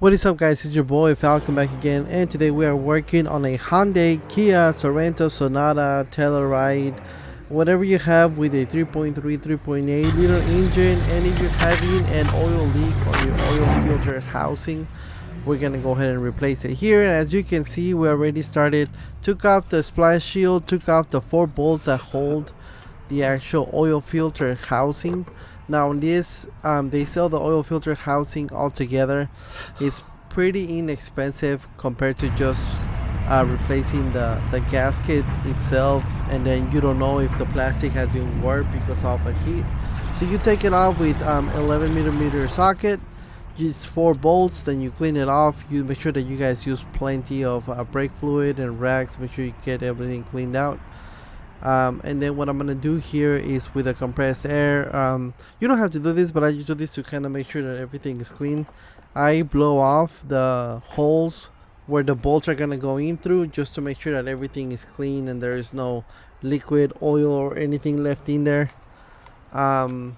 What is up, guys? It's your boy Falcon back again, and today we are working on a Hyundai Kia Sorento Sonata Telluride. Whatever you have with a 3.3 3.8 liter engine, and if you're having an oil leak on your oil filter housing, we're gonna go ahead and replace it here. As you can see, we already started, took off the splash shield, took off the 4 bolts that hold the actual oil filter housing. Now this they sell the oil filter housing all together. It's pretty inexpensive compared to just replacing the gasket itself, and then you don't know if the plastic has been warped because of the heat. So you take it off with 11 millimeter socket, just 4 bolts, then you clean it off. You make sure that you guys use plenty of brake fluid and rags. Make sure you get everything cleaned out. And then what I'm gonna do here is with the compressed air. You don't have to do this, but I just do this to kind of make sure that everything is clean. I blow off the holes where the bolts are gonna go in through, just to make sure that everything is clean and there is no liquid, oil, or anything left in there. So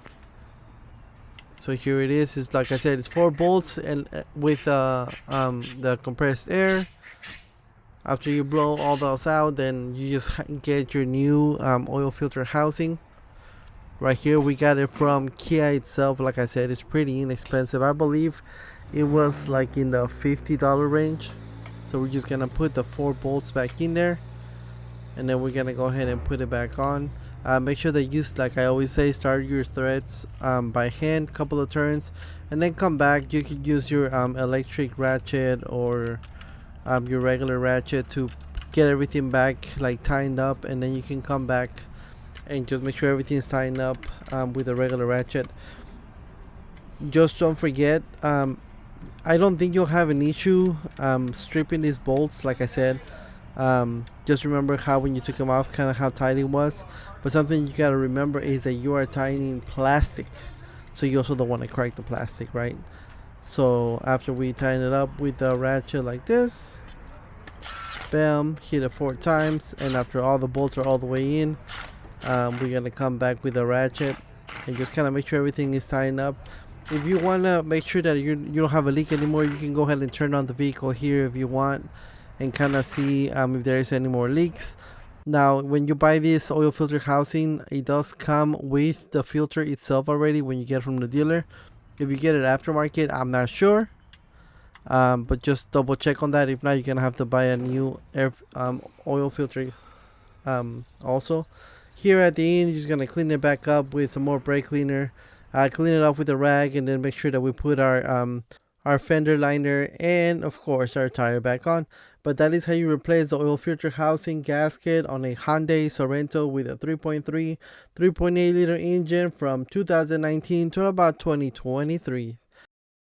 here it is. It's like I said, it's 4 bolts, and with the compressed air. After you blow all those out, then you just get your new oil filter housing. Right here, we got it from Kia itself. Like I said, it's pretty inexpensive. I believe it was like in the $50 range. So we're just gonna put the 4 bolts back in there, and then we're gonna go ahead and put it back on. Make sure that you, like I always say, start your threads by hand, couple of turns, and then come back. You could use your electric ratchet or your regular ratchet to get everything back like tightened up, and then you can come back and just make sure everything's tightened up with a regular ratchet. Just don't forget, I don't think you'll have an issue stripping these bolts. Like I said, just remember how when you took them off, kind of how tight it was. But something you gotta remember is that you are tightening plastic, so you also don't want to crack the plastic, right? So after we tighten it up with the ratchet like this, bam, hit it 4 times, and after all the bolts are all the way in, we're gonna come back with the ratchet and just kind of make sure everything is tightened up. If you want to make sure that you don't have a leak anymore, you can go ahead and turn on the vehicle here if you want, and kind of see if there is any more leaks. Now when you buy this oil filter housing, it does come with the filter itself already when you get it from the dealer. If you get it aftermarket, I'm not sure, but just double check on that. If not, you're gonna have to buy a new oil filter also. Here at the end, you're just gonna clean it back up with some more brake cleaner. Clean it off with a rag, and then make sure that we put our fender liner and of course our tire back on. But that is how you replace the oil filter housing gasket on a Hyundai Sorento with a 3.3 3.8 liter engine from 2019 to about 2023.